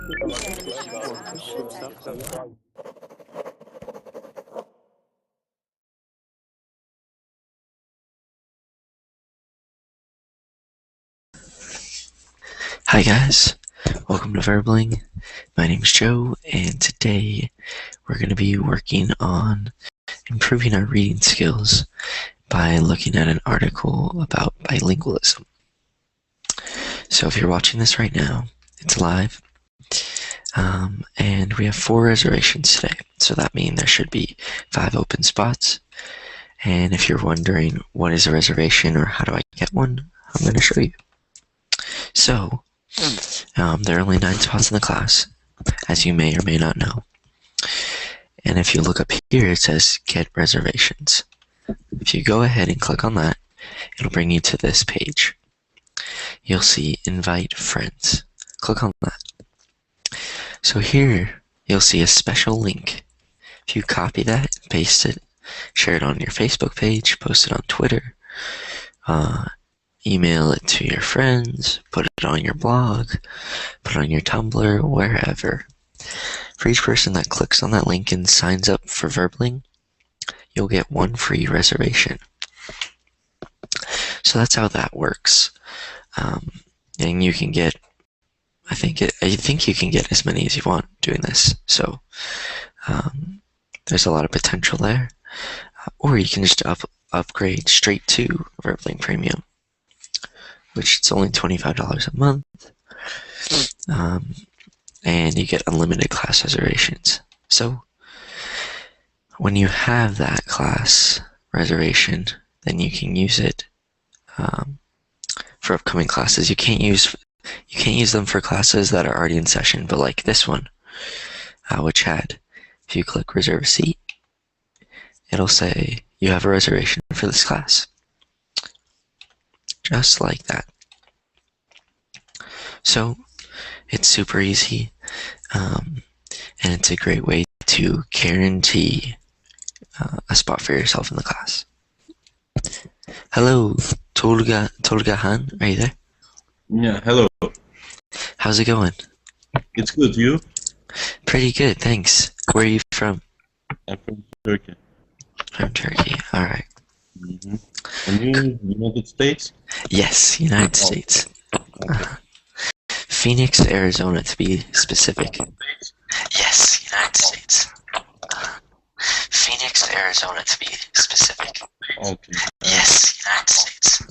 Hi guys, welcome to Verbling. My name's Joe, and today we're going to be working on improving our reading skills by looking at an article about bilingualism. So if you're watching this right now, it's live, and we have 4 reservations today. So that means there should be 5 open spots. And if you're wondering what is a reservation or how do I get one, I'm going to show you. So there are only 9 spots in the class, as you may or may not know. And if you look up here, it says Get Reservations. If you go ahead and click on that, it'll bring you to this page. You'll see Invite Friends. Click on that. So here, you'll see a special link. If you copy that, paste it, share it on your Facebook page, post it on Twitter, email it to your friends, put it on your blog, put it on your Tumblr, wherever. For each person that clicks on that link and signs up for Verbling, you'll get 1 free reservation. So that's how that works. And you can get, I think you can get as many as you want doing this. So there's a lot of potential there. Or you can just upgrade straight to Verbling Premium, which it's only $25 a month. And you get unlimited class reservations. So when you have that class reservation, then you can use it for upcoming classes. You can't use them for classes that are already in session, but like this one, which had, if you click reserve a seat, it'll say you have a reservation for this class. Just like that. So it's super easy, and it's a great way to guarantee a spot for yourself in the class. Hello, Tolga Han, are you there? Yeah, hello. How's it going? It's good, you? Pretty good, thanks. Where are you from? I'm from Turkey. From Turkey, alright. And you, United States? Yes, United States. Phoenix, Arizona, to be specific. Yes, United States. Phoenix, Arizona, to be specific. Okay. Yes, United States.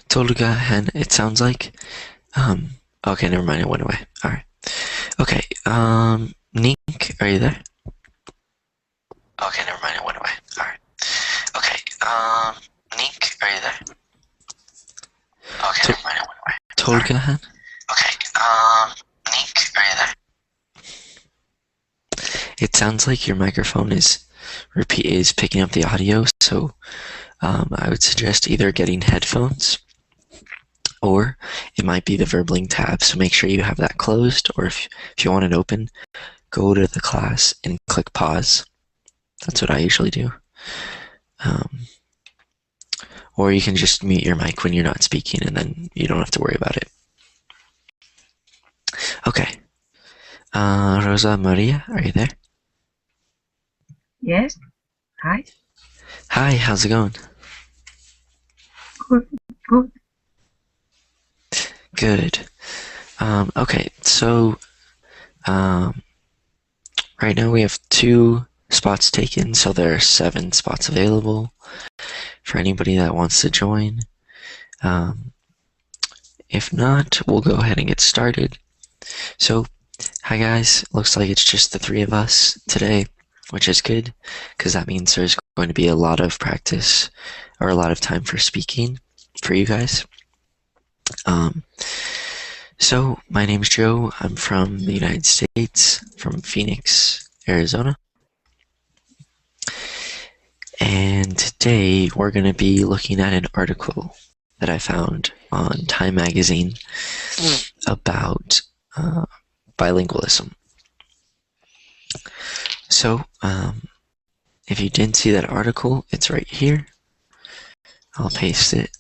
Tolga Han, it sounds like. Okay, never mind, it went away. Alright. Okay, Nink, are you there? Okay, never mind, it went away. Alright. Okay, Nink, are you there? Okay, never mind, it went away. Tolga Han? Okay, Nink, are you there? It sounds like your microphone is picking up the audio, so I would suggest either getting headphones, or it might be the Verbling tab, so make sure you have that closed, or if you want it open, go to the class and click pause. That's what I usually do. Or you can just mute your mic when you're not speaking, and then you don't have to worry about it. Okay. Rosa Maria, are you there? Yes. Hi. Hi, how's it going? Good. Good. Okay, so right now we have 2 spots taken, so there are 7 spots available for anybody that wants to join. If not, we'll go ahead and get started. So, hi guys, looks like it's just the 3 of us today, which is good, because that means there's going to be a lot of practice, or a lot of time for speaking for you guys. So, my name's Joe, I'm from the United States, from Phoenix, Arizona. And today we're going to be looking at an article that I found on Time Magazine about bilingualism. So, if you didn't see that article, it's right here. I'll paste it.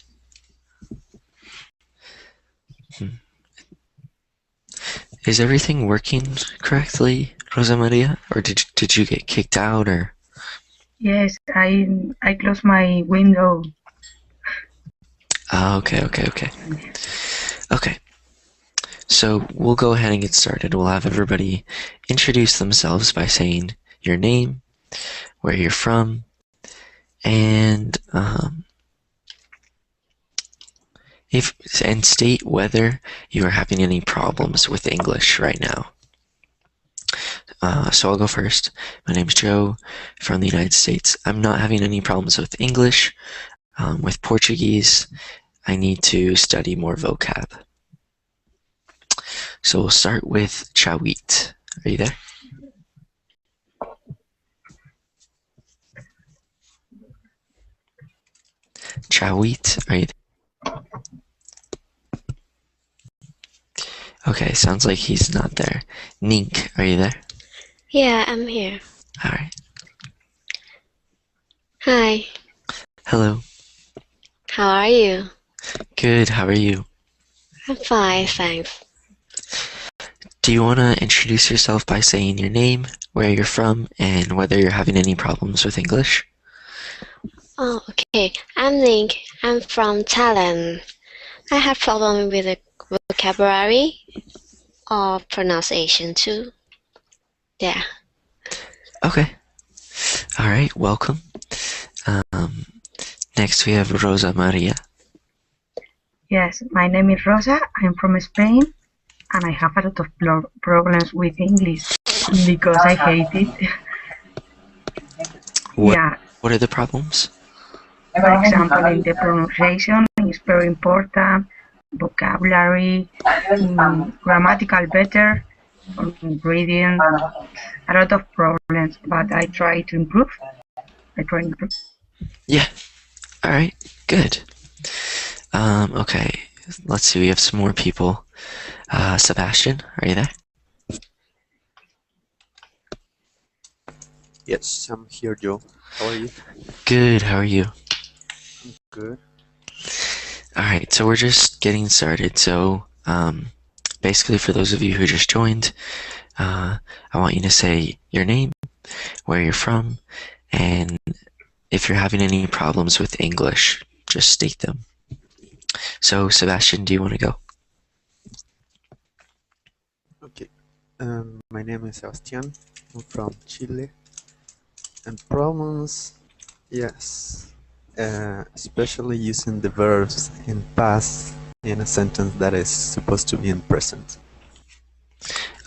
Is everything working correctly, Rosa Maria? Or did you get kicked out or? Yes, I closed my window. Oh, okay. Okay. So we'll go ahead and get started. We'll have everybody introduce themselves by saying your name, where you're from, and state whether you are having any problems with English right now. So I'll go first. My name's Joe from the United States. I'm not having any problems with English. With Portuguese, I need to study more vocab. So we'll start with Chawit. Are you there? Chawit, are you there? Okay, sounds like he's not there. Nink, are you there? Yeah, I'm here. All right. Hi, Hello. how are you? Good, how are you? I'm fine, thanks. Do you want to introduce yourself by saying your name, where you're from, and whether you're having any problems with English? Oh, okay. I'm Link. I'm from Thailand. I have problem with the vocabulary or pronunciation too. Yeah. Okay. All right, welcome. Next we have Rosa Maria. Yes, my name is Rosa. I'm from Spain, and I have a lot of problems with English because I hate it. What are the problems? For example, in the pronunciation is very important, vocabulary, grammatical better, reading, a lot of problems, but I try to improve. Yeah. All right, good. Okay, let's see, we have some more people. Sebastian, are you there? Yes, I'm here, Joe. How are you? Good, how are you? Good. All right, so we're just getting started. So, basically for those of you who just joined, I want you to say your name, where you're from, and if you're having any problems with English, just state them. So, Sebastian, do you want to go? Okay. My name is Sebastian. I'm from Chile. And problems, yes. Especially using the verbs in past in a sentence that is supposed to be in present.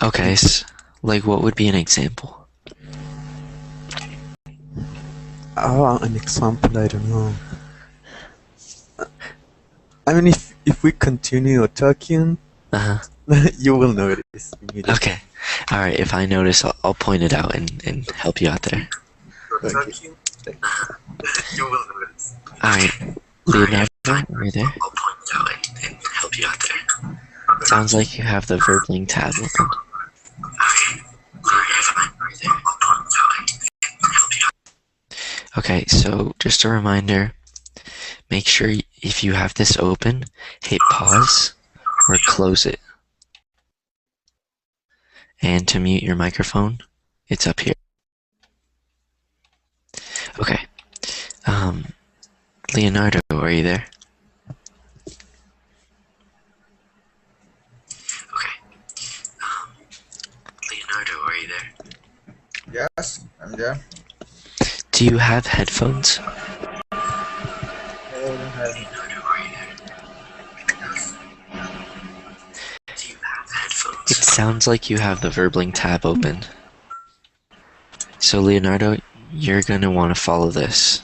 Okay, so, like what would be an example? Oh, an example, I don't know. I mean, if we continue talking, you will notice immediately. Okay. All right, if I notice, I'll point it out and help you out there. Okay. You will notice. All right, Leonardo, are you there? I'll point it out and help you out there. Sounds like you have the Verbling tab open. Okay, so just a reminder, make sure if you have this open, hit pause or close it. And to mute your microphone, it's up here. Okay. Leonardo, are you there? Okay. Leonardo, are you there? Yes, I'm there. Do you have headphones? It sounds like you have the Verbling tab open. So Leonardo, you're going to want to follow this.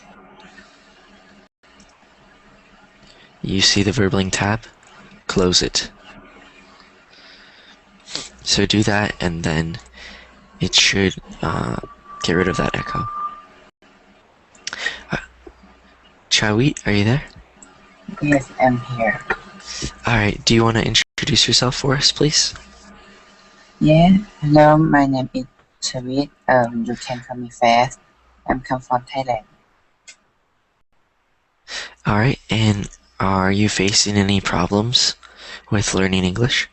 You see the Verbling tab? Close it. So do that, and then it should get rid of that echo. Chawit, are you there? Yes, I'm here. Alright, do you want to introduce yourself for us, please? Yeah, hello, my name is Chavit. You can call me Fast. I'm come from Thailand. Alright, and are you facing any problems with learning English?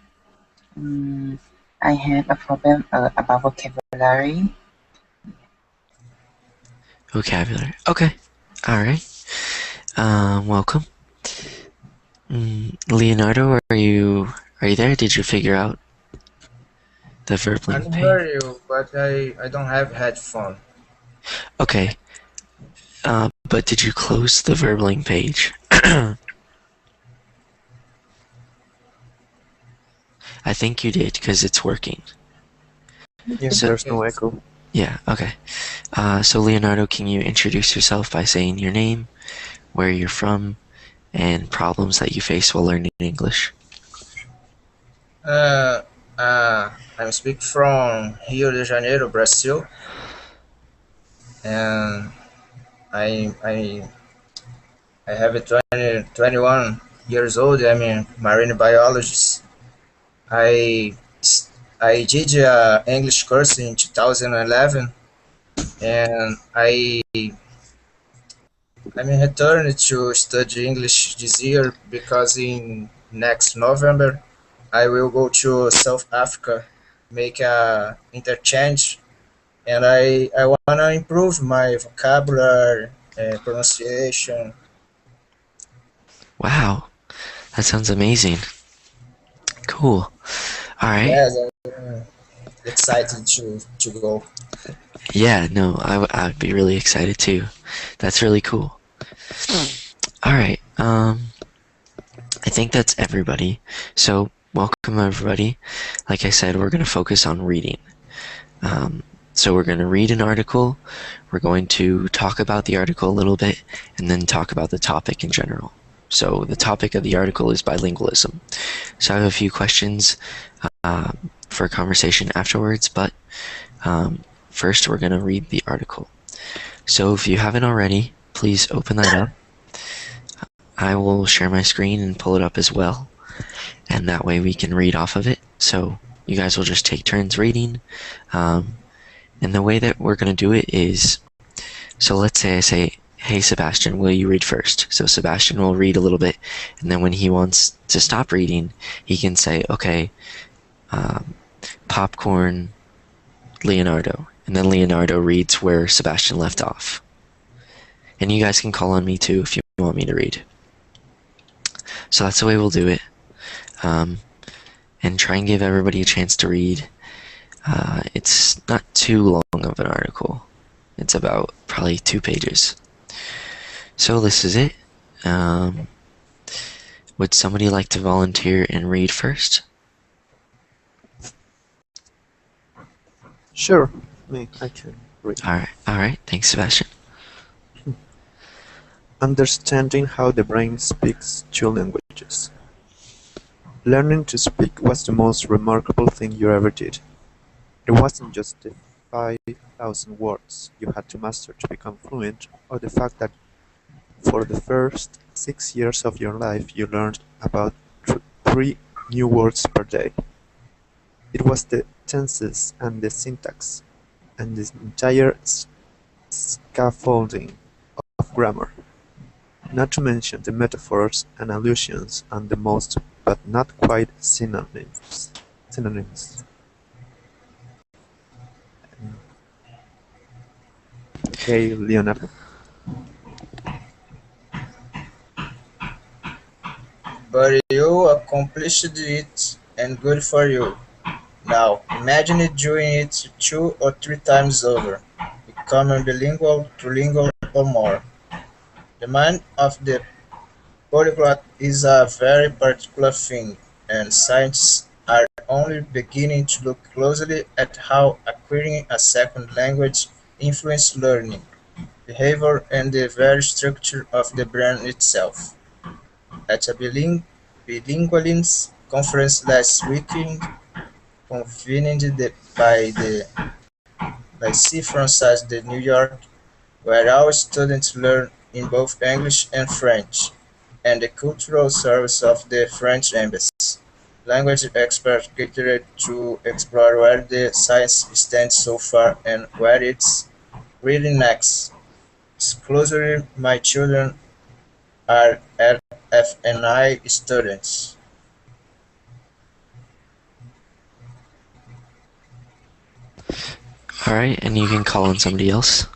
I had a problem about vocabulary. Vocabulary. Okay. All right. Welcome. Leonardo, are you there? Did you figure out the verb I link can page? hear you, but I don't have headphone. Okay. But did you close the verb link page? I think you did because it's working. Yes, So- there's no echo. Yeah, okay. So Leonardo, can you introduce yourself by saying your name, where you're from, and problems that you face while learning English? I speak from Rio de Janeiro, Brazil, and I have a 21 years old. I'm a marine biologist. I I did a English course in 2011, and I'm returning to study English this year because in next November I will go to South Africa, make a interchange, and I wanna improve my vocabulary, pronunciation. Wow, that sounds amazing. Cool. All right. Yes, I'm excited to go. Yeah, no, I'd be really excited too. That's really cool. All right. I think that's everybody. So welcome everybody. Like I said, we're going to focus on reading. So we're going to read an article. We're going to talk about the article a little bit, and then talk about the topic in general. So the topic of the article is bilingualism. So I have a few questions for a conversation afterwards, but first we're going to read the article. So if you haven't already, please open that up. I will share my screen and pull it up as well, and that way we can read off of it. So you guys will just take turns reading. And the way that we're going to do it is, so let's say I say, hey Sebastian, will you read first? So Sebastian will read a little bit, and then when he wants to stop reading, he can say, okay, popcorn, Leonardo. And then Leonardo reads where Sebastian left off. And you guys can call on me too if you want me to read. So that's the way we'll do it. And try and give everybody a chance to read. It's not too long of an article. It's about probably 2 pages. So this is it. Would somebody like to volunteer and read first? Sure, I can read. Alright, thanks Sebastian. Understanding how the brain speaks 2 languages. Learning to speak was the most remarkable thing you ever did. It wasn't just the 5,000 words you had to master to become fluent, or the fact that for the first 6 years of your life you learned about 3 new words per day. It was the tenses and the syntax, and the entire scaffolding of grammar. Not to mention the metaphors and allusions and the most but not quite synonyms. Okay, Leonardo. But you accomplished it, and good for you. Now, imagine doing it 2 or 3 times over, becoming bilingual, trilingual, or more. The mind of the polyglot is a very particular thing, and scientists are only beginning to look closely at how acquiring a second language influences learning, behavior, and the very structure of the brain itself. At a bilingualism conference last weekend, convened by C. Francis de New York, where our students learn in both English and French, and the Cultural Service of the French Embassy. Language experts gathered to explore where the science stands so far and where it's really next. Exclusively, my children are LFNI students. All right, and you can call on somebody else.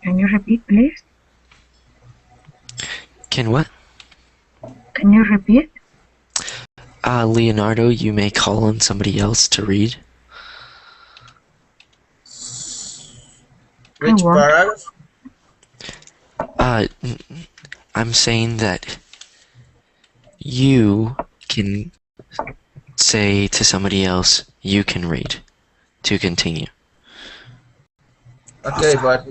Can you repeat, please? Can what? Can you repeat? Leonardo, you may call on somebody else to read. Which want- paragraph? I'm saying that you can say to somebody else, you can read to continue. Okay, but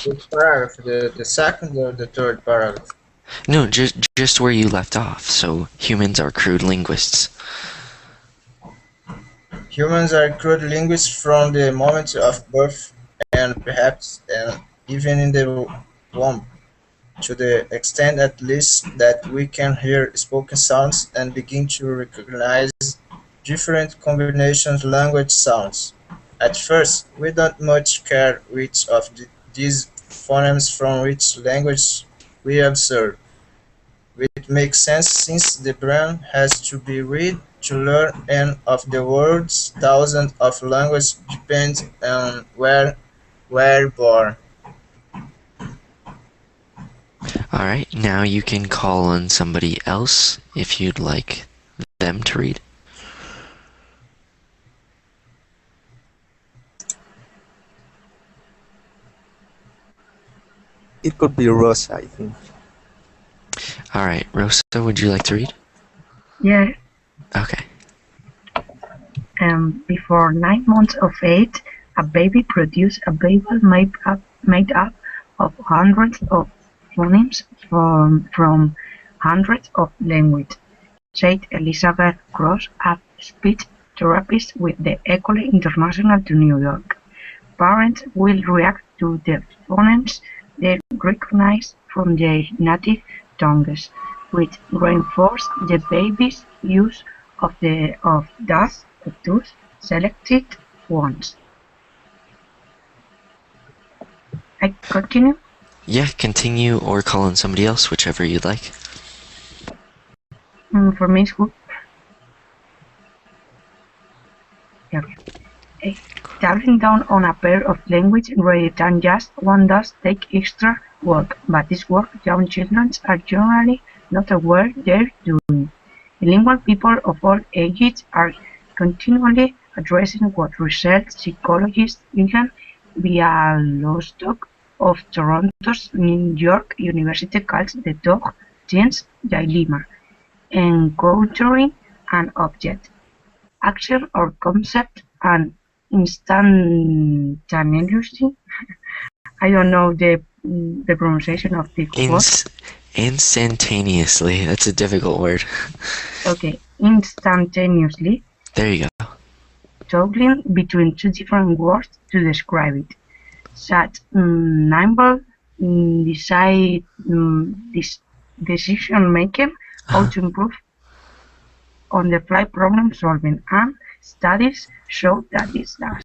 which paragraph? The second or the third paragraph? No, just where you left off. So humans are crude linguists. Humans are crude linguists from the moment of birth and perhaps even in the womb, to the extent at least that we can hear spoken sounds and begin to recognize different combinations language sounds. At first, we don't much care which of these phonemes from which language we observe. It makes sense since the brain has to be read to learn, and of the world's thousands of languages depend on where we're born. All right, now you can call on somebody else if you'd like them to read. It could be Rosa, I think. All right, Rosa, would you like to read? Yes. Okay. Before 9 months of age, a baby produces a Bible made up of hundreds of phonemes from hundreds of languages, said Elizabeth Cross, a speech therapist with the École Internationale de New York. Parents will react to the phonemes they recognize from their native tongues, which reinforce the baby's use of those selected ones. I continue? Yeah, continue or call on somebody else, whichever you'd like. For me, it's good. Yeah. Doubling down on a pair of language rather than just one does take extra work, but this work young children are generally not aware they're doing. Bilingual people of all ages are continually addressing what research psychologist Ian Bialostok of Toronto's New York University calls the dog-genes dilemma, encountering an object, action or concept and instantaneously. I don't know the pronunciation of the word. Instantaneously. That's a difficult word. Okay, instantaneously, There you go. toggling between two different words to describe it. Such nimble decision making, how to improve on the fly problem solving, and studies show that it does.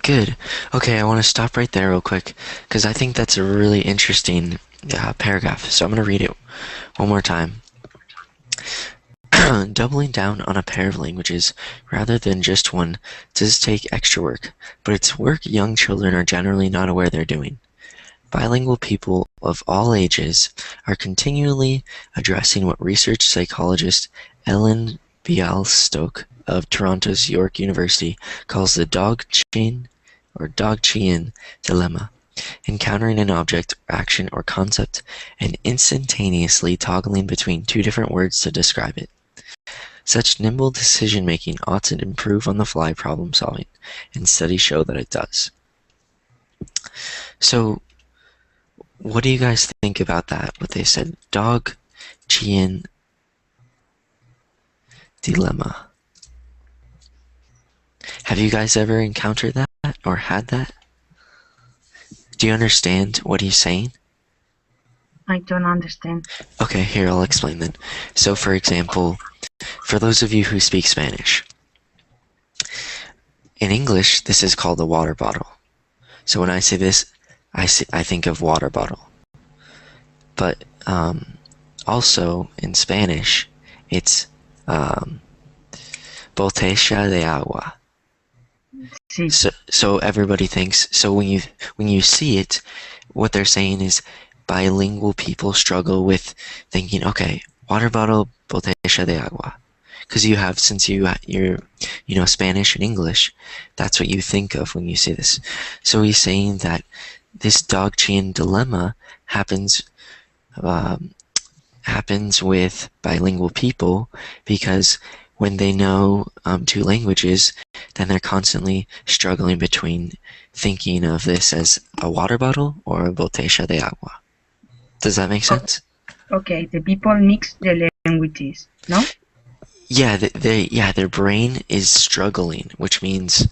Good. Okay, I want to stop right there real quick because I think that's a really interesting paragraph. So I'm going to read it one more time. Doubling down on a pair of languages rather than just one does take extra work, but it's work young children are generally not aware they're doing. Bilingual people of all ages are continually addressing what research psychologist Ellen Bialystok of Toronto's York University calls the dog-chien dilemma, encountering an object, action, or concept and instantaneously toggling between two different words to describe it. Such nimble decision-making ought to improve on-the-fly problem-solving, and studies show that it does. So, what do you guys think about that? What they said, dog-chien dilemma. Have you guys ever encountered that or had that? Do you understand what he's saying? I don't understand. Okay, here, I'll explain then. So, for example, for those of you who speak Spanish, in English, this is called a water bottle. So when I say this, I think of water bottle. But also in Spanish, it's botella de agua. Sí. So everybody thinks, so when you see it, what they're saying is bilingual people struggle with thinking, okay, water bottle, botella de agua. Because you have, since you're Spanish and English, that's what you think of when you see this. So he's saying that this Dog-Chien dilemma happens with bilingual people because when they know two languages, then they're constantly struggling between thinking of this as a water bottle or a botella de agua. Does that make sense? Okay, the people mix the languages, no? Yeah, their brain is struggling, which means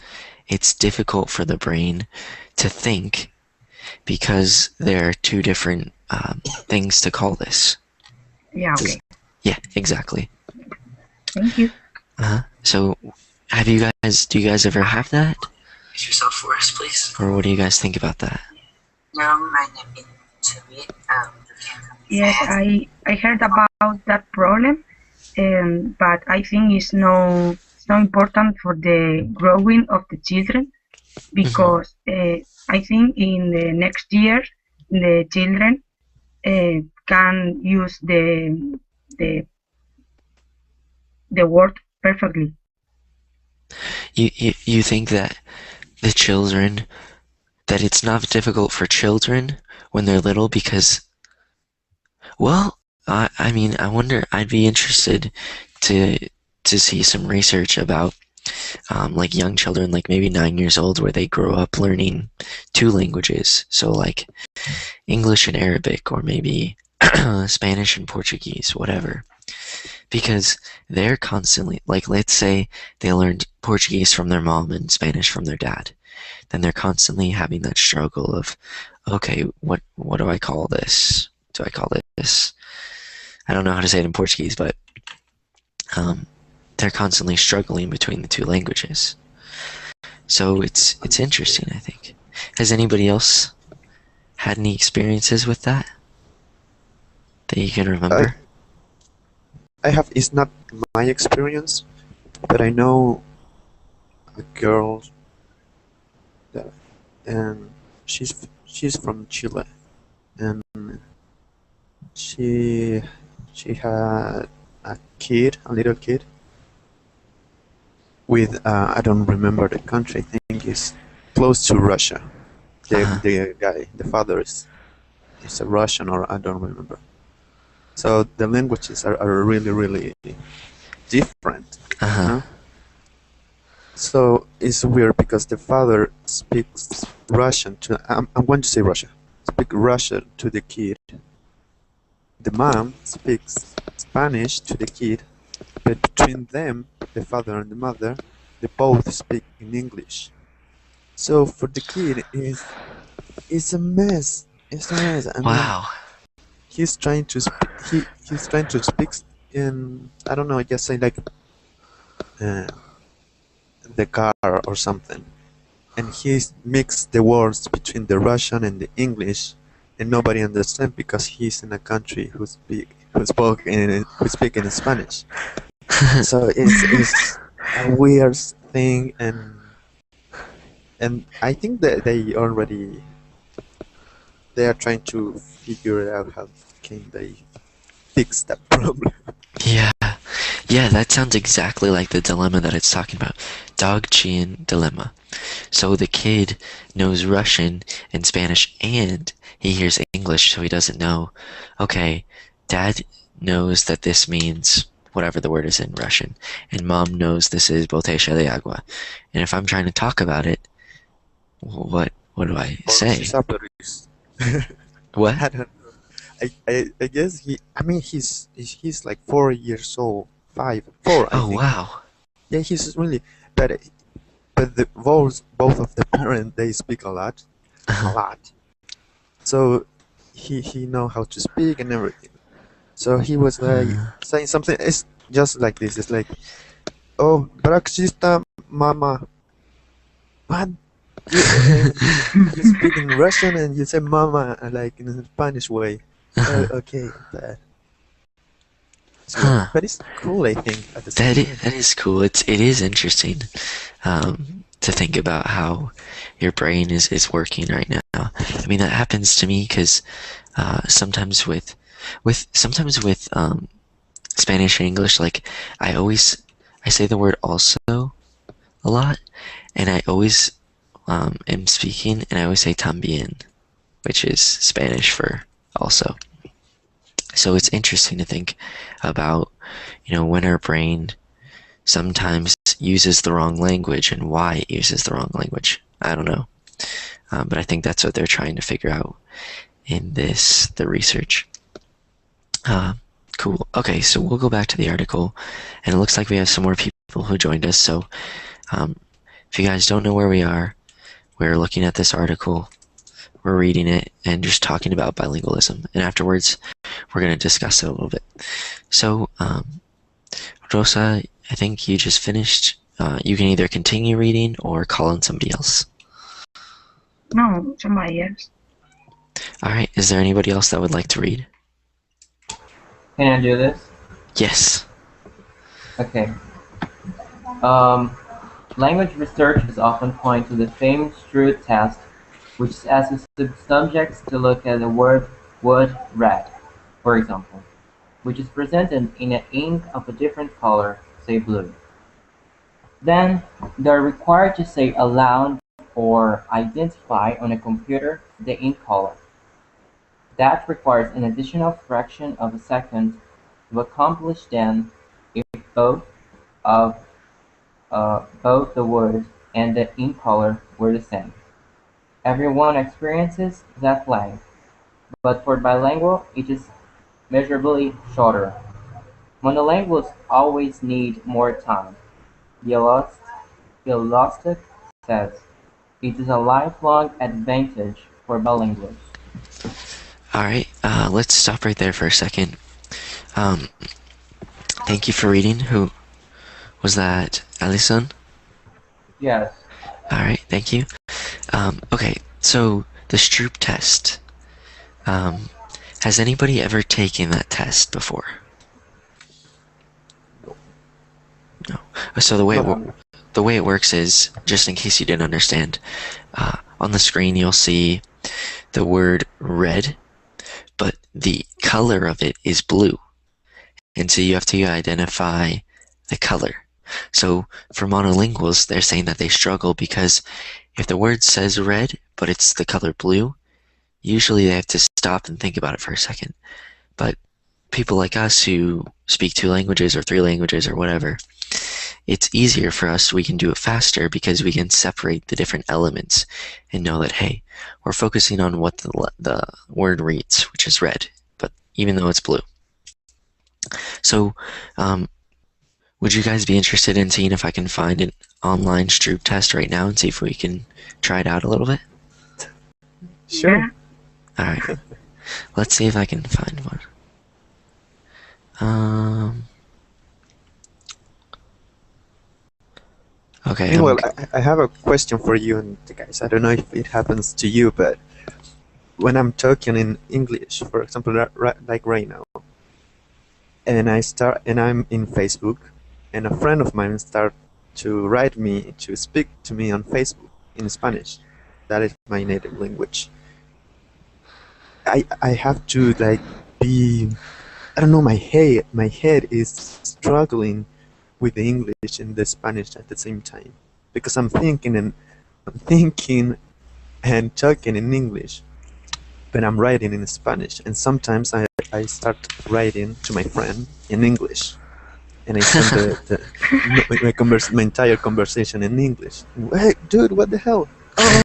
it's difficult for the brain to think because there are two different things to call this. Yeah, okay. Yeah, exactly. Thank you. So, do you guys ever have that? Introduce yourself for us, please. Or what do you guys think about that? No, my name is Shavit. You can come Yes, fast. I heard about that problem, but I think it's no important for the growing of the children because I think in the next year the children can use the word perfectly. You think that the children, that it's not difficult for children when they're little because, well, I mean, I wonder, I'd be interested to see some research about like young children, like maybe 9 years old, where they grow up learning two languages. So like English and Arabic, or maybe Spanish and Portuguese, whatever. Because they're constantly, like, let's say they learned Portuguese from their mom and Spanish from their dad. Then they're constantly having that struggle of, okay, what do I call this? Do I call this? I don't know how to say it in Portuguese, but they're constantly struggling between the two languages. So it's interesting, I think. Has anybody else had any experiences with that you can remember? It's not my experience, but I know a girl that, and she's from Chile, and she had a little kid with I don't remember the country. I think it's close to Russia. The father is a Russian, or I don't remember. So the languages are really, really different. So it's weird because the father speaks Russian to, I'm going to say Russia, speak Russian to the kid. The mom speaks Spanish to the kid, but between them, the father and the mother, they both speak in English. So for the kid, it's a mess. It's a mess. I mean, Wow. he's trying to speak in, I don't know, I guess say like the car or something, and he mixed the words between the Russian and the English, and nobody understands because he's in a country who speak in Spanish. So it's a weird thing, and I think that they are trying to figure out how can they fix that problem. Yeah, that sounds exactly like the dilemma that it's talking about. Dog-Chien dilemma. So the kid knows Russian and Spanish, and he hears English, so he doesn't know, okay, dad knows that this means whatever the word is in Russian, and mom knows this is botella de agua. And if I'm trying to talk about it, what do I say? What? I don't know. I guess he's like 4 years old, 4. I Oh, think. wow. Yeah, he's really, but both of the parents, they speak a lot. So he know how to speak and everything. So he was like saying something. It's just like this. It's like, oh, Braxista mama. What? You speak in Russian and you say mama like in a Spanish way. Okay, but Huh. But it's cool, I think, at the same time. That is cool. It is interesting to think about how your brain is working right now. I mean, that happens to me because sometimes with Spanish and English, like I say the word also a lot, and I always am speaking, and I always say también, which is Spanish for also. So it's interesting to think about, when our brain sometimes uses the wrong language and why it uses the wrong language. I don't know. But I think that's what they're trying to figure out in the research. Cool. Okay, so we'll go back to the article, and it looks like we have some more people who joined us. So if you guys don't know where we are, we're looking at this article, we're reading it, and just talking about bilingualism. And afterwards, we're going to discuss it a little bit. So, Rosa, I think you just finished. You can either continue reading or call on somebody else. No, somebody else. All right. Is there anybody else that would like to read? Can I do this? Yes. Okay. Language researchers often point to the famous Stroop test, which asks subjects to look at the word wood red, for example, which is presented in an ink of a different color, say blue. Then they are required to say aloud or identify on a computer the ink color. That requires an additional fraction of a second to accomplish than if both the word and the ink color were the same. Everyone experiences that lag, but for bilingual it is measurably shorter. Monolinguals always need more time. Philosoph says, it is a lifelong advantage for bilinguals. All right, let's stop right there for a second. Thank you for reading. Who was that? Alison? Yes. All right, thank you. Okay, so the Stroop test. Has anybody ever taken that test before? No. So the way it works is, just in case you didn't understand, on the screen you'll see the word red, but the color of it is blue. And so you have to identify the color. So for monolinguals, they're saying that they struggle because if the word says red, but it's the color blue, usually they have to stop and think about it for a second. But people like us who speak 2 languages or 3 languages or whatever, it's easier for us. We can do it faster because we can separate the different elements and know that, hey, we're focusing on what the word reads, which is red, but even though it's blue. So, would you guys be interested in seeing if I can find an online Stroop test right now and see if we can try it out a little bit? Sure. All right. Let's see if I can find one. Okay. Well, I have a question for you and the guys. I don't know if it happens to you, but when I'm talking in English, for example, like right now, and I'm in Facebook, and a friend of mine start to write me to speak to me on Facebook in Spanish. That is my native language. I have to be, I don't know, my head is struggling with the English and the Spanish at the same time, because I'm thinking and talking in English, but I'm writing in Spanish, and sometimes I start writing to my friend in English, and I send my entire conversation in English. Hey, dude, what the hell? Oh,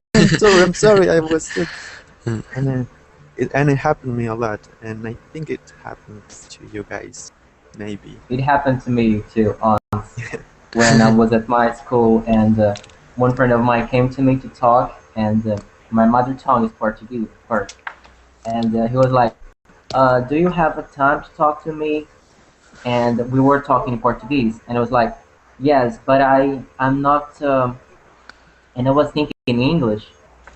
I'm sorry, I was sick. And it happened to me a lot, and I think it happens to you guys, maybe. It happened to me too when I was at my school, and one friend of mine came to me to talk, and my mother tongue is Portuguese first, and he was like, do you have a time to talk to me? And we were talking in Portuguese, and I was like, yes, but I'm not, and I was thinking in English,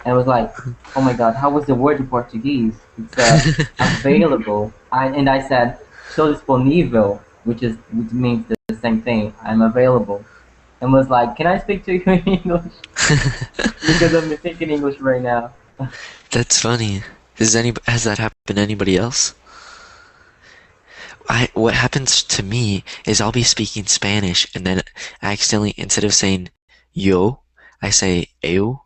and I was like, oh my god, how was the word in Portuguese? It's available. And I said, estou disponível, which means the same thing. I'm available. And was like, can I speak to you in English? Because I'm thinking English right now. That's funny. Has that happened to anybody else? What happens to me is I'll be speaking Spanish and then I accidentally, instead of saying yo, I say eu,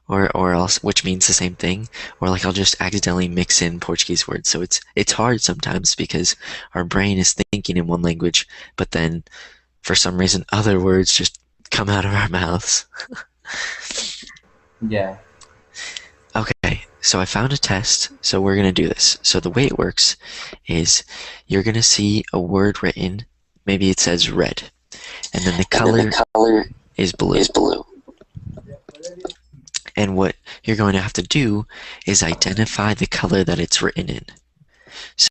or else, which means the same thing, or like I'll just accidentally mix in Portuguese words. So it's hard sometimes because our brain is thinking in one language, but then for some reason other words just come out of our mouths. Yeah. Okay, so I found a test, so we're going to do this. So the way it works is you're going to see a word written, maybe it says red, and then the color is blue. And what you're going to have to do is identify the color that it's written in.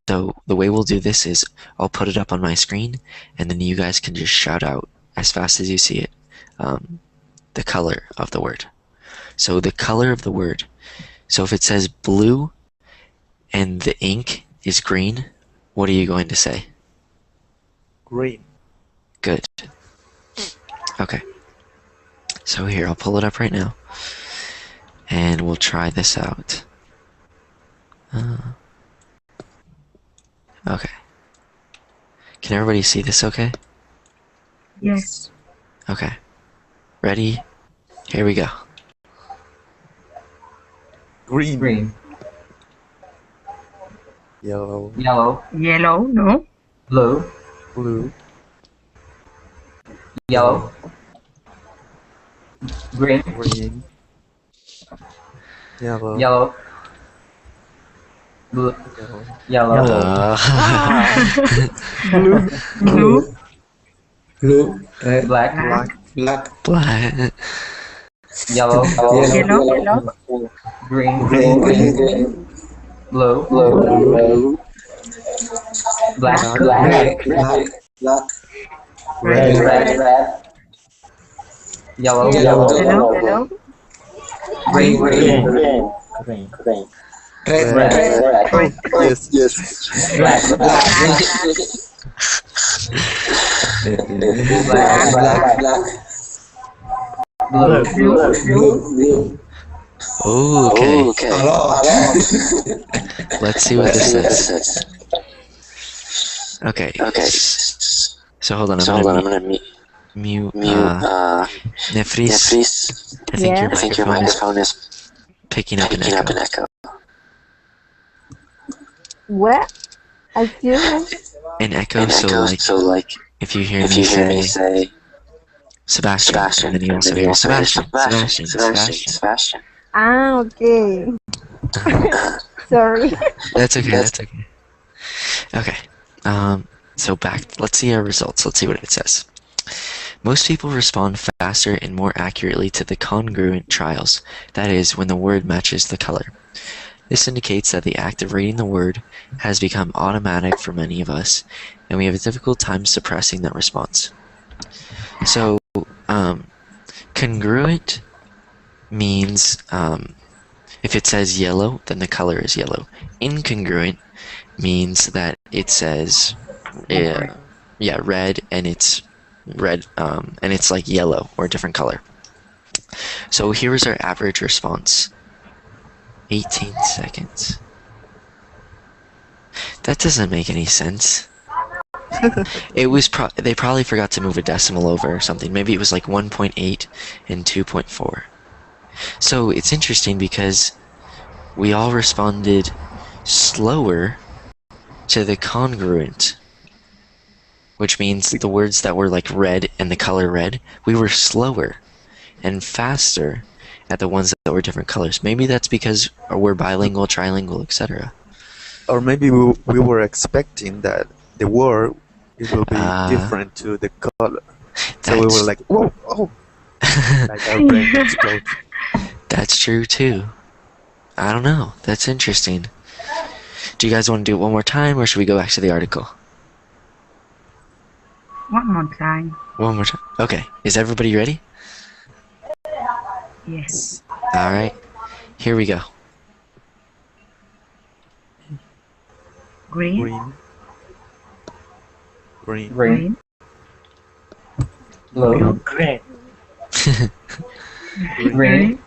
So the way we'll do this is I'll put it up on my screen, and then you guys can just shout out as fast as you see it the color of the word. So the color of the word. So if it says blue and the ink is green, what are you going to say? Green. Good. Okay. So here, I'll pull it up right now. And we'll try this out. Okay. Can everybody see this okay? Yes. Okay. Ready? Here we go. Green. Green. Yellow. Yellow. Yellow, no? Blue. Blue. Yellow. Green. Green. Yellow. Yellow. Blue. Yellow. Yellow. Blue. Blue. Blue, red, Black. black, Black. Yellow. Yellow. Green. green, Blue. Black. black, Red. Red. Yellow. Yellow. Green. red, Red. Yes. Black. Blue. Oh, okay. a lot, Let's see what this says. Okay. So hold on, I'm gonna mute Nefris. I think your microphone is picking up an echo. What? Excuse me? An echo, so like if you hear me say Sebastian, and then you also hear Sebastian. Ah, okay. Sorry. That's okay. Okay. So let's see our results. Let's see what it says. Most people respond faster and more accurately to the congruent trials, that is, when the word matches the color. This indicates that the act of reading the word has become automatic for many of us, and we have a difficult time suppressing that response. So, congruent means if it says yellow, then the color is yellow. Incongruent means that it says red, and it's red, and it's like yellow or a different color. So here is our average response. 18 seconds. That doesn't make any sense. It was they probably forgot to move a decimal over or something. Maybe it was like 1.8 and 2.4. So it's interesting because we all responded slower to the congruent, which means the words that were like red and the color red, we were slower and faster at the ones that were different colors. Maybe that's because we're bilingual, trilingual, etc. Or maybe we were expecting that the word it will be different to the color. So we were like, whoa, oh. Like our brain exploded. That's true too. I don't know. That's interesting. Do you guys want to do it one more time, or should we go back to the article? One more time. One more time. Okay. Is everybody ready? Yes. All right. Here we go. Green. Green. Green. Green. Blue. Green. Green.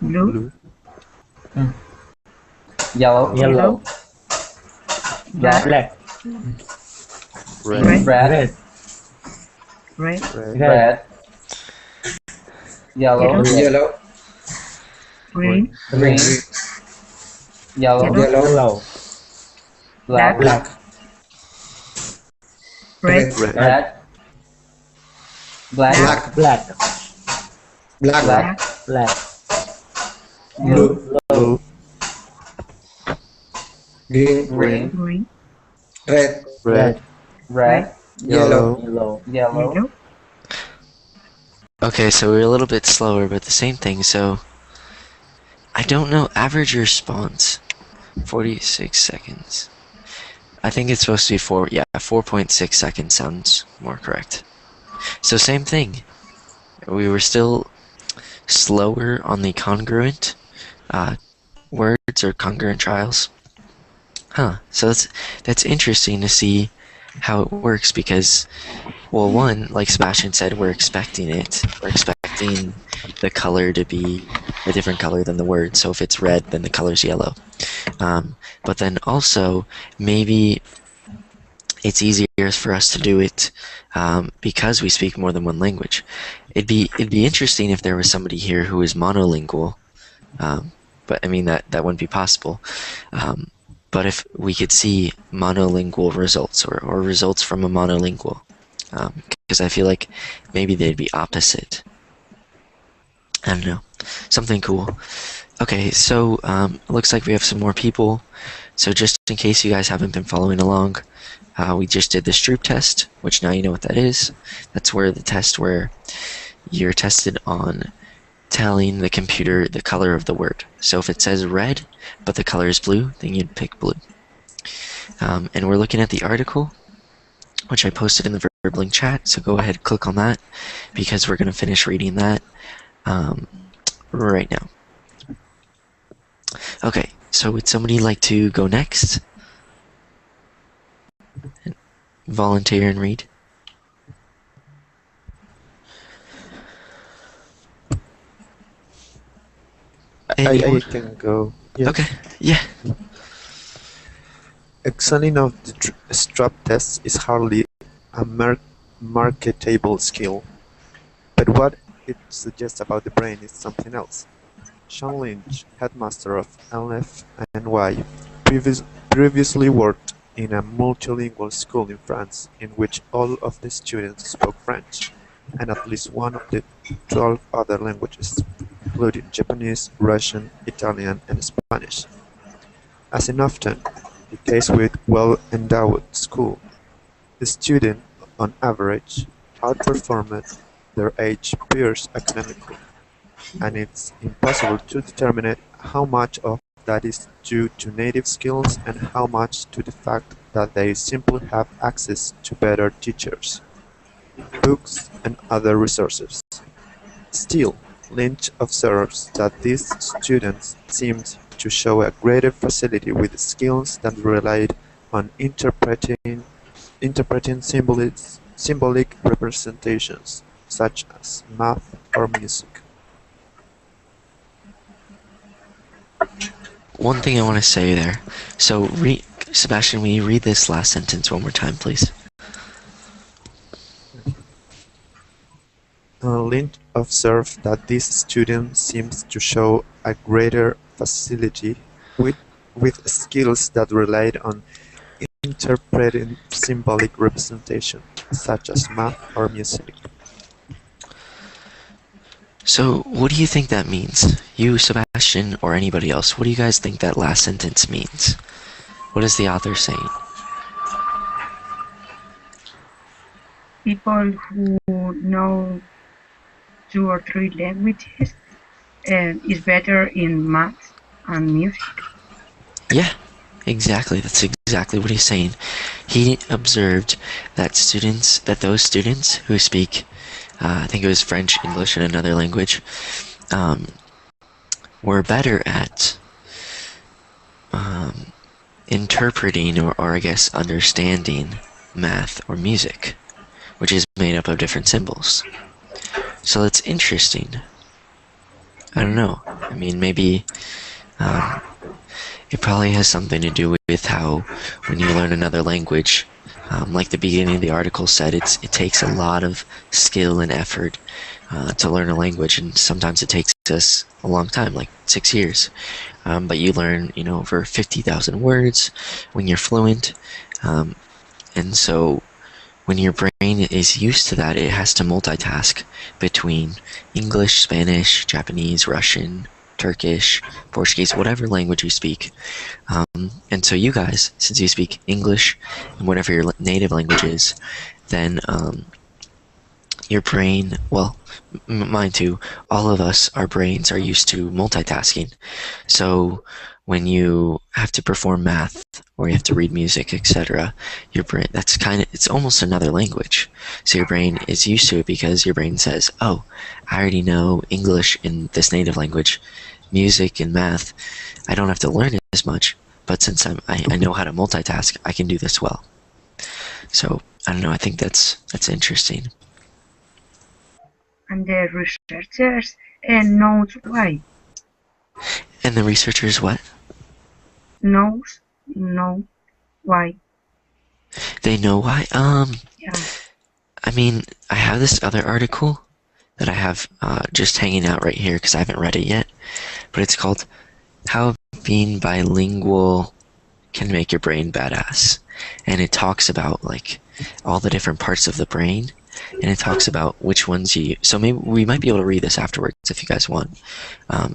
Blue. Blue. Yellow. Yellow. Black. Black. Red. Red. Red. Red. Red. Yellow. Yellow. Green. Green. Yellow. Yellow. Black. Black. Red. Red. Red. Black. Black. Black. Black. Black. Blue. Blue. Green. Green. Green. Red. Red. Red. Yellow. Yellow. Yellow. Yellow. Okay, so we're a little bit slower, but the same thing. So I don't know average response. 46 seconds. I think it's supposed to be 4.6 seconds sounds more correct. So same thing. We were still slower on the congruent words or congruent trials. So that's interesting to see how it works because, well, one, like Sebastian said, we're expecting it. We're expecting the color to be a different color than the word. So if it's red, then the color's yellow. But then also, maybe it's easier for us to do it because we speak more than one language. It'd be interesting if there was somebody here who is monolingual, but I mean that wouldn't be possible. But if we could see monolingual results or results from a monolingual, because I feel like maybe they'd be opposite. I don't know, something cool. Okay, so it looks like we have some more people. So just in case you guys haven't been following along, we just did the Stroop test, which now you know what that is. That's where the test where you're tested on telling the computer the color of the word. So if it says red, but the color is blue, then you'd pick blue. And we're looking at the article, which I posted in the VerbLink chat, so go ahead, click on that, because we're going to finish reading that right now. Okay, so would somebody like to go next? Volunteer and read? I can go. Yeah. Okay, yeah. Examining of the strap test is hardly a marketable skill, but what it suggests about the brain is something else. Sean Lynch, headmaster of LFNY, previously worked in a multilingual school in France in which all of the students spoke French, and at least one of the 12 other languages, including Japanese, Russian, Italian, and Spanish. As is often the case with well-endowed schools, the student, on average, outperformed their age peers academically, and it's impossible to determine how much of that is due to native skills and how much to the fact that they simply have access to better teachers, books, and other resources. Still, Lynch observes that these students seemed to show a greater facility with skills that relied on interpreting symbolic representations, such as math or music. One thing I want to say there. So, Sebastian, will you read this last sentence one more time, please? Lynch observed that this student seems to show a greater facility with skills that relied on interpreting symbolic representation, such as math or music. So, what do you think that means? You, Sebastian, or anybody else, what do you guys think that last sentence means? What is the author saying? People who know 2 or 3 languages is better in math and music. Yeah, exactly. That's exactly what he's saying. He observed that those students who speak, I think it was French, English, and another language, were better at interpreting or I guess understanding math or music, which is made up of different symbols. So it's interesting. I don't know. I mean, maybe it probably has something to do with how when you learn another language, like the beginning of the article said, it takes a lot of skill and effort to learn a language, and sometimes it takes us a long time, like 6 years. But you learn, over 50,000 words when you're fluent, and so when your brain is used to that, it has to multitask between English, Spanish, Japanese, Russian, Turkish, Portuguese, whatever language you speak. And so you guys, since you speak English and whatever your native language is, then your brain, well, mine too, all of us, our brains are used to multitasking. So when you have to perform math or you have to read music, etc., your brain, it's almost another language. So your brain is used to it because your brain says, oh, I already know English in this native language, music and math, I don't have to learn it as much, but since I know how to multitask, I can do this well. So I don't know, I think that's interesting. And the researchers knows why. And the researchers what? Know why. They know why? Yeah. I mean, I have this other article that I have just hanging out right here because I haven't read it yet, but it's called How Being Bilingual Can Make Your Brain Badass. And it talks about like all the different parts of the brain, and it talks about which ones you use. So maybe we might be able to read this afterwards if you guys want.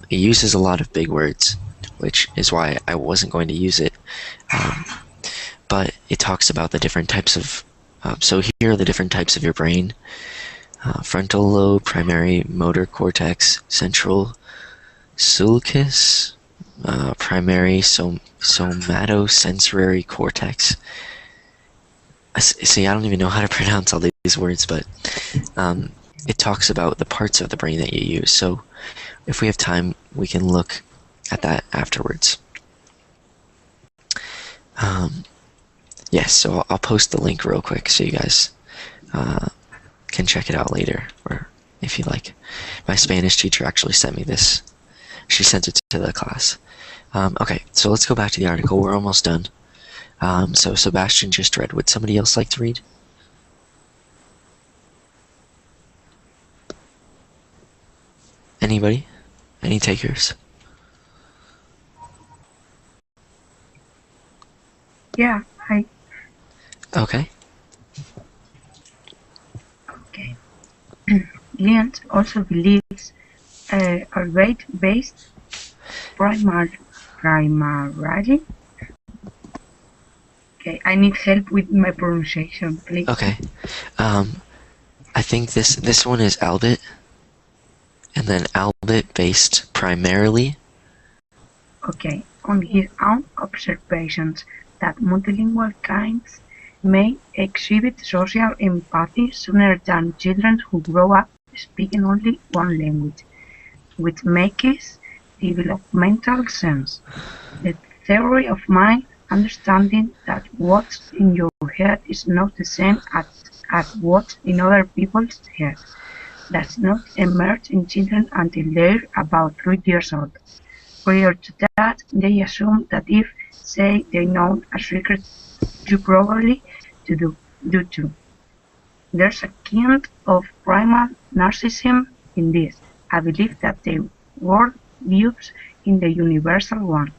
It uses a lot of big words, which is why I wasn't going to use it. But it talks about the different types of, so here are the different types of your brain. Frontal lobe, primary motor cortex, central sulcus, primary somatosensory cortex. See, I don't even know how to pronounce all these words, but it talks about the parts of the brain that you use. So if we have time, we can look at that afterwards. Yes, so I'll post the link real quick so you guys can check it out later, or if you like. My Spanish teacher actually sent me this. She sent it to the class. Okay, so let's go back to the article. We're almost done. So Sebastian just read. Would somebody else like to read? Anybody? Any takers? Yeah, Okay. Okay. Lyons also believes a weight-based primarily. Okay, I need help with my pronunciation, please. Okay. I think this one is Albert, and then Albert based primarily. Okay, on his own observations that multilingual kinds may exhibit social empathy sooner than children who grow up speaking only one language, which makes developmental sense. The theory of mind understanding that what's in your head is not the same as what's in other people's heads does not emerge in children until they're about 3 years old. Prior to that, they assume that if, say, they know a secret, you probably do too. There's a kind of primal narcissism in this. I believe that the world views in the universal one.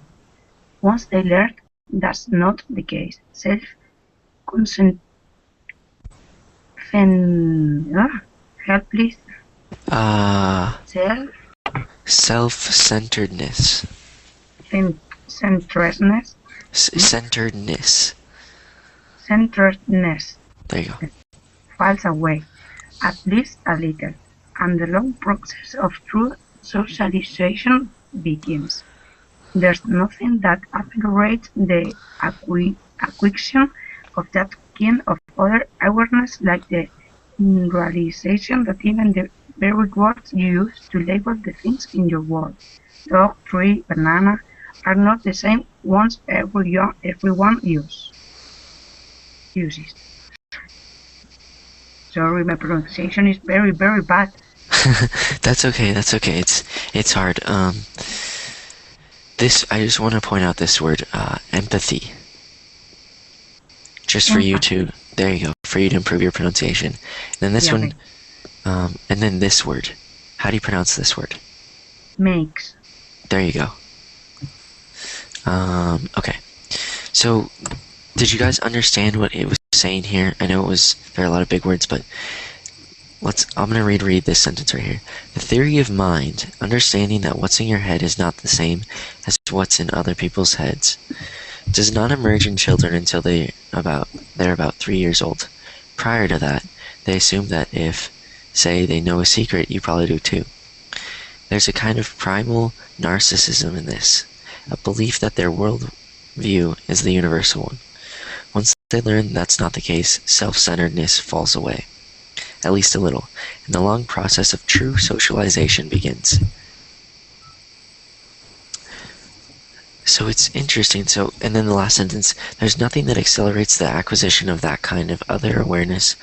Once they learn that's not the case. Help please. Self-centeredness. Centeredness. Centeredness. There you go. Falls away, at least a little, and the long process of true socialization begins. There's nothing that accelerates the acquisition of that kind of other awareness like the realization that even the very words you use to label the things in your world, dog, tree, banana, are not the same ones everyone uses. Sorry, my pronunciation is very, very bad. That's okay. That's okay. It's hard. I just want to point out this word, empathy. Just for you to, there you go, for you to improve your pronunciation. And then this one, and then this word. How do you pronounce this word? Makes. There you go. Okay. So, did you guys understand what it was saying here? I know there are a lot of big words, but I'm going to read this sentence right here. The theory of mind, understanding that what's in your head is not the same as what's in other people's heads, does not emerge in children until they're about 3 years old. Prior to that, they assume that if, say, they know a secret, you probably do too. There's a kind of primal narcissism in this, a belief that their world view is the universal one. Once they learn that's not the case, self-centeredness falls away, at least a little, and the long process of true socialization begins. So it's interesting. And then the last sentence, there's nothing that accelerates the acquisition of that kind of other awareness,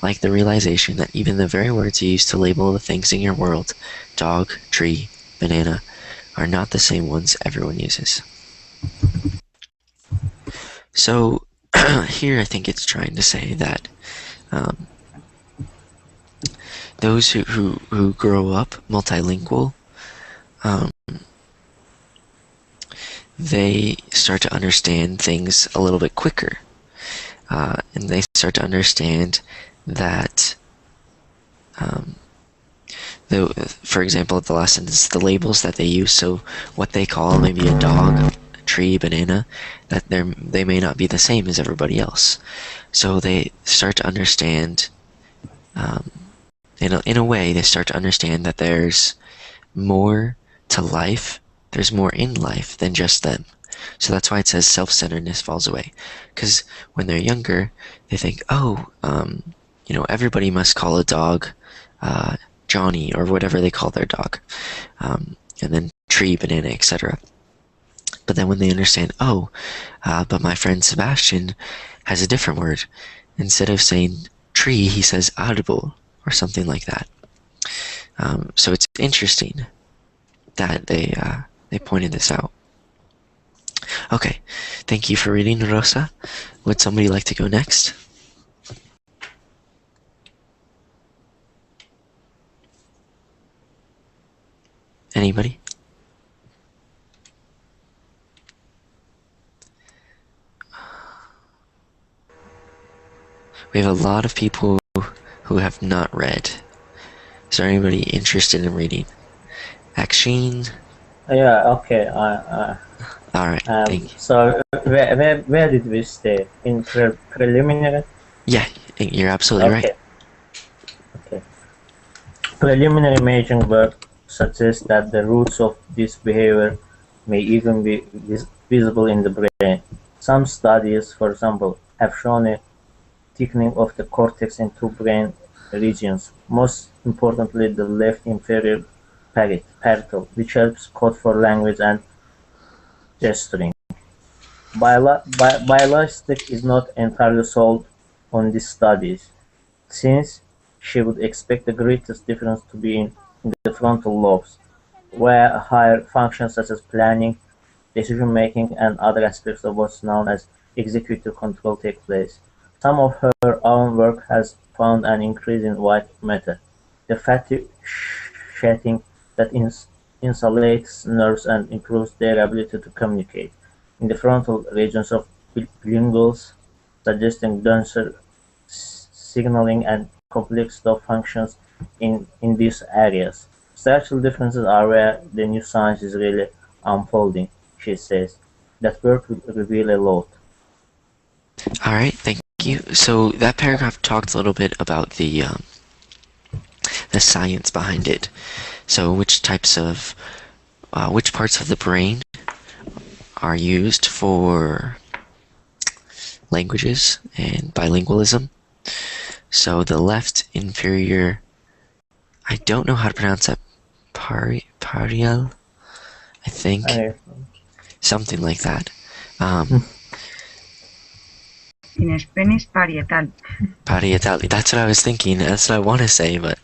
like the realization that even the very words you use to label the things in your world, dog, tree, banana, are not the same ones everyone uses. So here I think it's trying to say that those who grow up multilingual, they start to understand things a little bit quicker, and they start to understand that, for example, the last sentence, the labels that they use, so what they call maybe a dog, a tree, banana, that they may not be the same as everybody else. So they start to understand, in a way, they start to understand that there's more to life. There's more in life than just them. So that's why it says self-centeredness falls away. Because when they're younger, they think, everybody must call a dog Johnny, or whatever they call their dog. And then tree, banana, etc. But then when they understand, but my friend Sebastian has a different word. Instead of saying tree, he says arbre, or something like that. So it's interesting that they pointed this out. Okay, thank you for reading, Rosa. Would somebody like to go next? Anybody? We have a lot of people who have not read. Is there anybody interested in reading? Akshin? Yeah, okay. All right, thank you. So where did we stay? In preliminary? Yeah, you're absolutely right. Okay. Preliminary imaging work suggests that the roots of this behavior may even be visible in the brain. Some studies, for example, have shown a thickening of the cortex in two brain regions, most importantly the left inferior parietal, which helps code for language and gesturing. Bialystok is not entirely sold on these studies, since she would expect the greatest difference to be in the frontal lobes, where higher functions such as planning, decision-making, and other aspects of what's known as executive control take place. Some of her own work has found an increase in white matter, the fatty shedding that insulates nerves and improves their ability to communicate, in the frontal regions of bilinguals, suggesting denser signaling and complex stop functions in these areas. Structural differences are where the new science is really unfolding, she says. That work will reveal a lot. All right, thank you. So that paragraph talked a little bit about the science behind it. So which parts of the brain are used for languages and bilingualism. So the left inferior, I don't know how to pronounce that, parietal, I think. something like that. In Spanish, parietal. Parietal. That's what I was thinking. That's what I want to say, but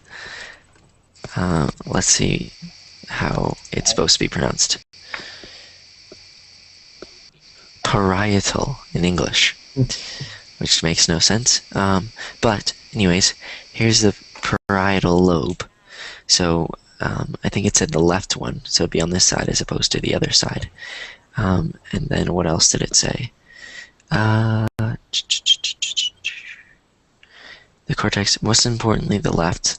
let's see how it's supposed to be pronounced. Parietal in English, which makes no sense. But anyways, here's the parietal lobe. So I think it said the left one, so it'd be on this side as opposed to the other side. And then what else did it say? The cortex, most importantly, the left.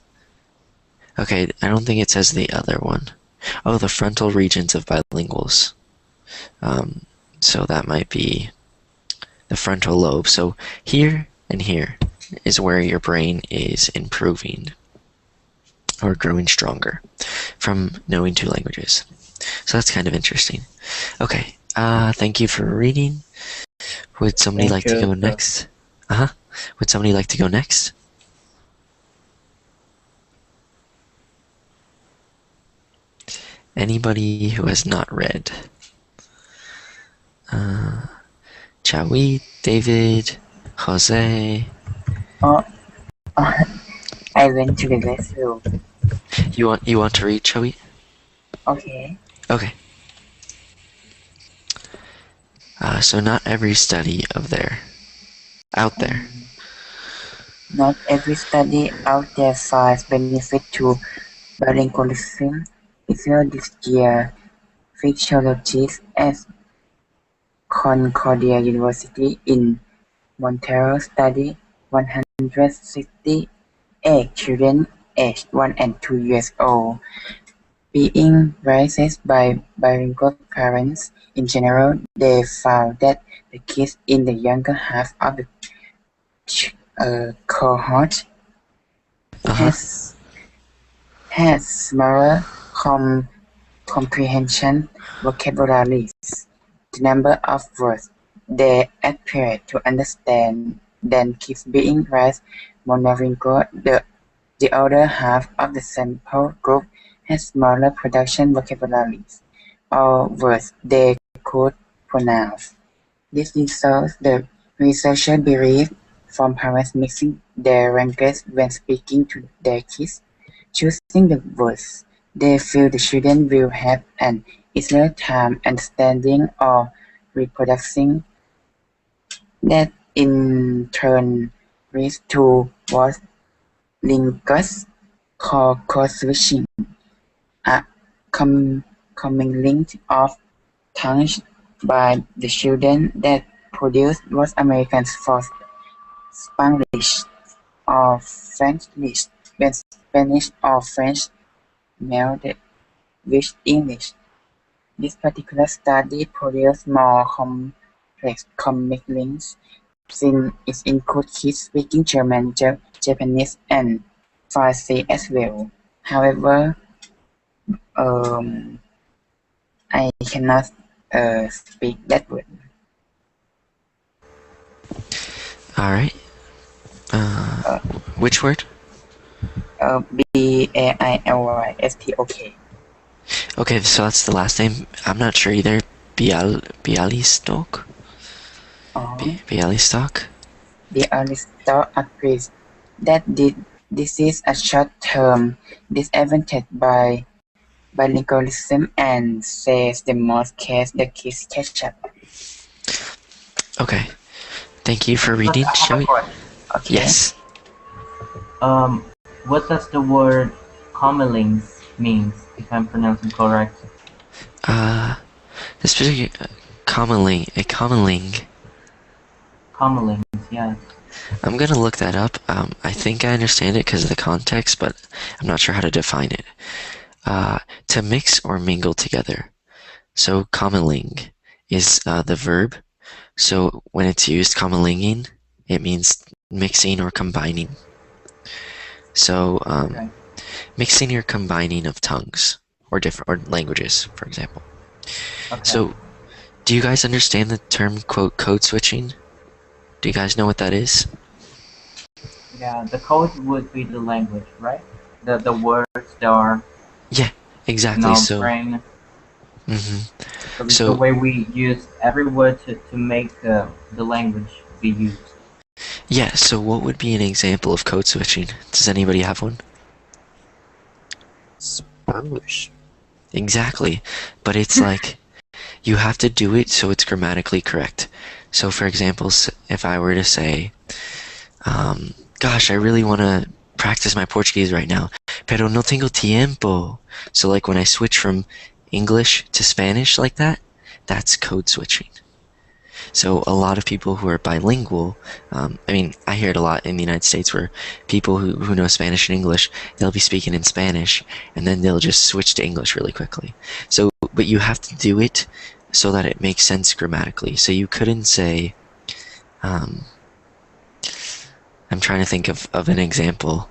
Okay, I don't think it says the other one. Oh, the frontal regions of bilinguals. So that might be the frontal lobe. So here and here is where your brain is improving or growing stronger from knowing 2 languages. So that's kind of interesting. Okay, thank you for reading. Would somebody like to go next? Would somebody like to go next? Anybody who has not read? Chawi, David, Jose. I went to the restroom. You want to read, Chawi? Okay. Okay. So not every study out there. Not every study out there finds benefit to bilingualism. Earlier this year, physiologists at Concordia University in Montreal studied 168 children aged 1 and 2 years old being raised by bilingual parents. In general, they found that the kids in the younger half of the cohort had smaller comprehension vocabularies. The number of words they appeared to understand than kids being raised monolingual. The other half of the sample group had smaller production vocabularies, or words they could pronounce. This results the researcher believed from parents mixing their language when speaking to their kids, choosing the words they feel the children will have an easier time understanding or reproducing. That in turn leads to what linguists call code switching, a commingling of tongues by the children that produce what Americans for Spanglish or Frenchlish when Spanish or French melded with English. This particular study produced more complex comminglings since it includes kids speaking German, Japanese, and Farsi as well. However, I cannot speak that word. All right. Which word? Bailystok. Okay, so that's the last name. I'm not sure either. Bialystok? Bialystok? Bialystok agrees that this is a short-term disadvantage by bilingualism and says the most case the kids catch up. Okay. Thank you for reading, shall we? Okay. Yes. What does the word comminglings mean, if I'm pronouncing correct? This particular commonling. Comminglings, yes. I'm gonna look that up. I think I understand it because of the context, but I'm not sure how to define it. To mix or mingle together. So commingling is the verb. So when it's used commingling, it means mixing or combining. So mixing or combining of tongues or different languages, for example. Okay. So do you guys understand the term quote code switching? Do you guys know what that is? Yeah, the code would be the language, right? The words that are Yeah, exactly. So brain. So it's the So, way we use every word to make the language be used. yeah, so what would be an example of code switching? Does anybody have one? Spanglish. Exactly. But it's like, you have to do it so it's grammatically correct. So for example, if I were to say, gosh, I really want to practice my Portuguese right now, pero no tengo tiempo. So like when I switch from English to Spanish like that, that's code switching. So a lot of people who are bilingual, I mean, I hear it a lot in the United States where people who know Spanish and English, they'll be speaking in Spanish and then they'll just switch to English really quickly. So, but you have to do it so that it makes sense grammatically. So you couldn't say, I'm trying to think of an example.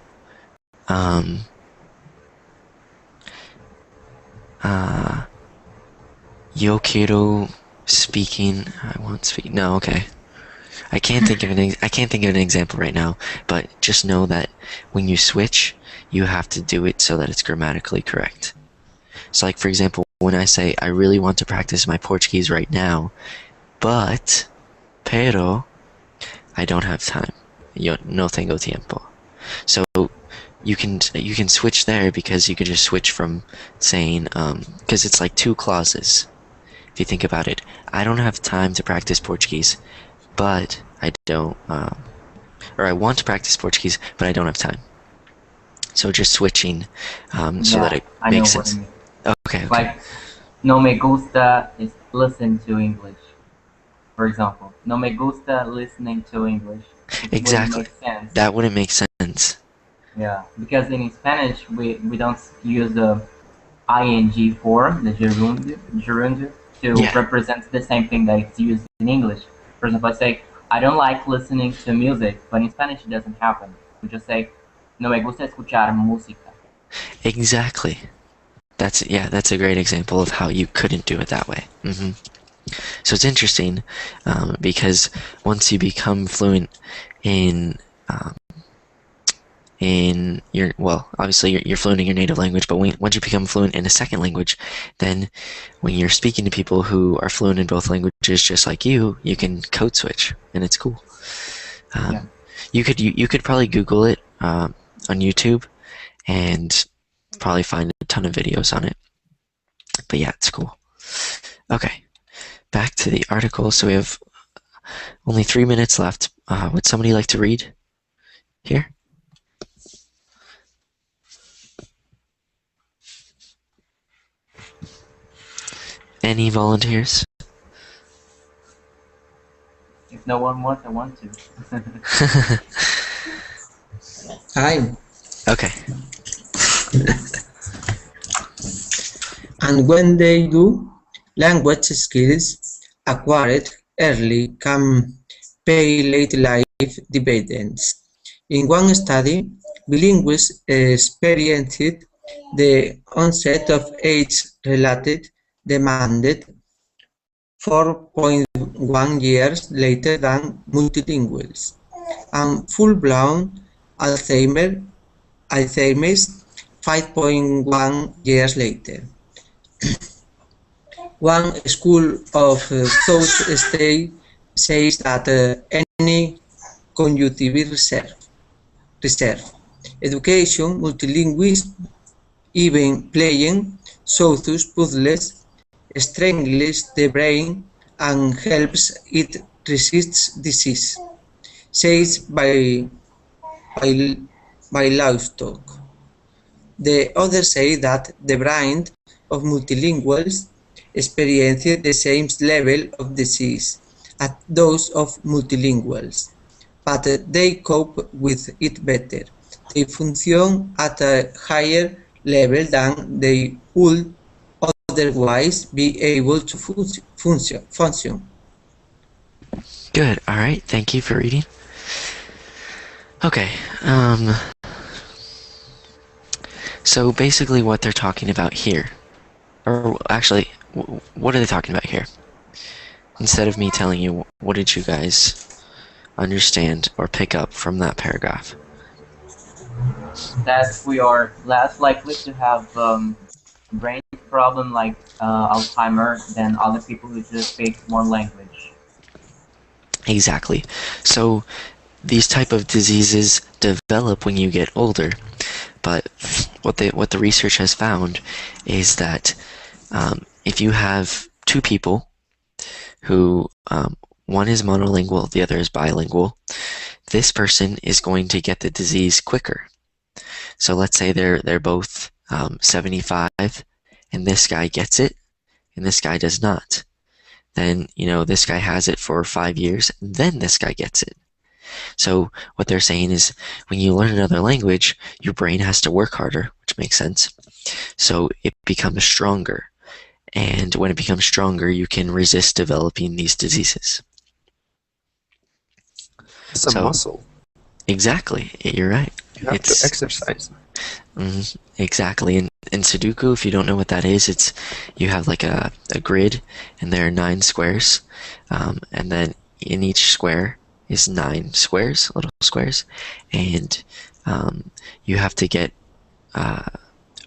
Yo quiero speaking. I want speak. No, okay. I can't think of an example right now. But just know that when you switch, you have to do it so that it's grammatically correct. So, like for example, when I say I really want to practice my Portuguese right now, but pero I don't have time. Yo no tengo tiempo. So you can switch there because you can just switch from saying because it's like two clauses. If you think about it, I don't have time to practice Portuguese, but I don't, or I want to practice Portuguese, but I don't have time. So just switching so that it makes sense. Okay. Like, no me gusta is listen to English, for example. No me gusta listening to English. Exactly. Wouldn't make sense. That wouldn't make sense. Yeah, because in Spanish we don't use the ing form, the gerundio, to represent the same thing that it's used in English. For example, I say, I don't like listening to music, but in Spanish it doesn't happen. We just say, no me gusta escuchar música. Exactly. That's a great example of how you couldn't do it that way. So it's interesting because once you become fluent in your, well, obviously you're fluent in your native language, but once you become fluent in a second language, then when you're speaking to people who are fluent in both languages just like you can code switch, and it's cool. You could probably Google it on YouTube and probably find a ton of videos on it. But yeah, it's cool. Okay, back to the article. So we have only 3 minutes left. Would somebody like to read here? Any volunteers? If no one wants, I want to. Hi. Okay. And when they do, language skills acquired early can pay late life dividends. In one study, bilinguals experienced the onset of age-related demanded 4.1 years later than multilinguals, and full-blown Alzheimer's 5.1 years later. One school of thought says that any conjunctive reserve. Education, multilingualism, even playing Southus puzzles strengthens the brain and helps it resist disease, says by Livestock. The others say that the brain of multilinguals experience the same level of disease as those of multilinguals, but they cope with it better. They function at a higher level than they would otherwise be able to function. Good. All right. Thank you for reading. Okay. So basically what they're talking about here, or actually, what are they talking about here? Instead of me telling you, what did you guys understand or pick up from that paragraph? That we are less likely to have brain problem like Alzheimer than other people who just speak one language. Exactly. So these type of diseases develop when you get older, but what the research has found is that if you have two people who one is monolingual, the other is bilingual, this person is going to get the disease quicker. So let's say they're both 75, and this guy gets it, and this guy does not. Then, this guy has it for 5 years, and then this guy gets it. So what they're saying is when you learn another language, your brain has to work harder, which makes sense. So it becomes stronger. And when it becomes stronger, you can resist developing these diseases. It's a muscle. Exactly. You're right. You have to exercise. Exactly. In Sudoku, if you don't know what that is, you have like a grid, and there are 9 squares, and then in each square is 9 squares, little squares, and you have to get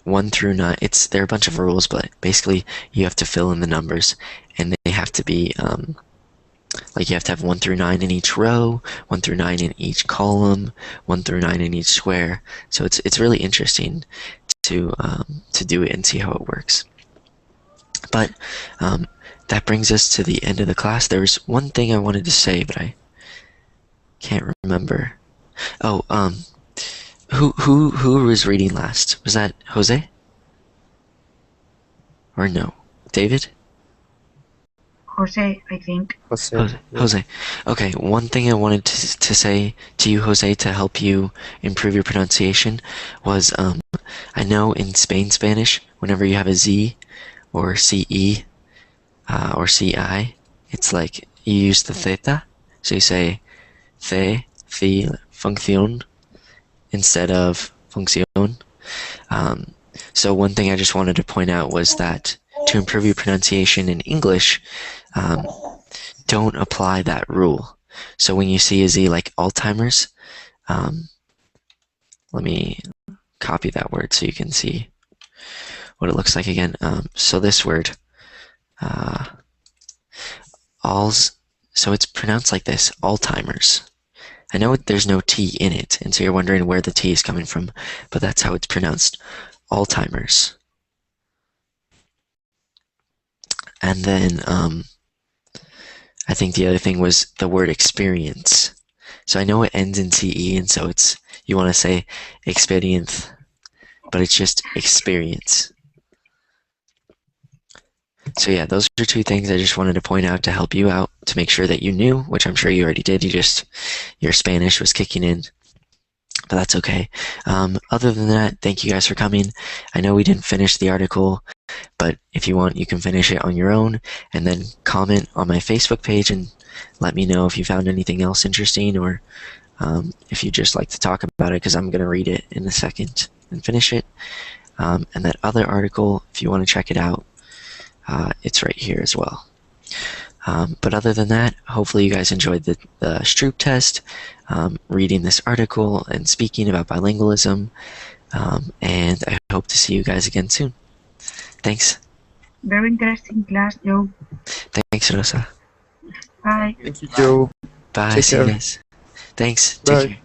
1 through 9. There are a bunch of rules, but basically you have to fill in the numbers, and they have to be you have to have 1 through 9 in each row, 1 through 9 in each column, 1 through 9 in each square. So it's really interesting to do it and see how it works. But that brings us to the end of the class. There was one thing I wanted to say, but I can't remember. Oh, who was reading last? Was that Jose? Or no? David? Jose, I think. Jose. Okay, one thing I wanted to say to you, Jose, to help you improve your pronunciation was, I know in Spanish, whenever you have a Z or CE or CI, it's like you use the theta, so you say the, función, instead of función. So one thing I just wanted to point out was that to improve your pronunciation in English, don't apply that rule. So when you see a Z like Alzheimer's, let me copy that word so you can see what it looks like again. So this word, so it's pronounced like this, Alzheimer's. I know there's no T in it, and so you're wondering where the T is coming from, but that's how it's pronounced, Alzheimer's. And then I think the other thing was the word experience. So I know it ends in CE, and so you want to say experience, but it's just experience. So yeah, those are 2 things I just wanted to point out to help you out, to make sure that you knew, which I'm sure you already did. Your Spanish was kicking in, but that's okay. Other than that, thank you guys for coming. I know we didn't finish the article, but if you want, you can finish it on your own, and then comment on my Facebook page and let me know if you found anything else interesting, or if you just like to talk about it, because I'm going to read it in a second and finish it. And that other article, if you want to check it out, it's right here as well. But other than that, hopefully you guys enjoyed the Stroop test, reading this article and speaking about bilingualism, and I hope to see you guys again soon. Thanks. Very interesting class, Joe. Thanks, Rosa. Bye. Thank you, Joe. Bye. Take See you care. guys. Thanks. Bye. Take care.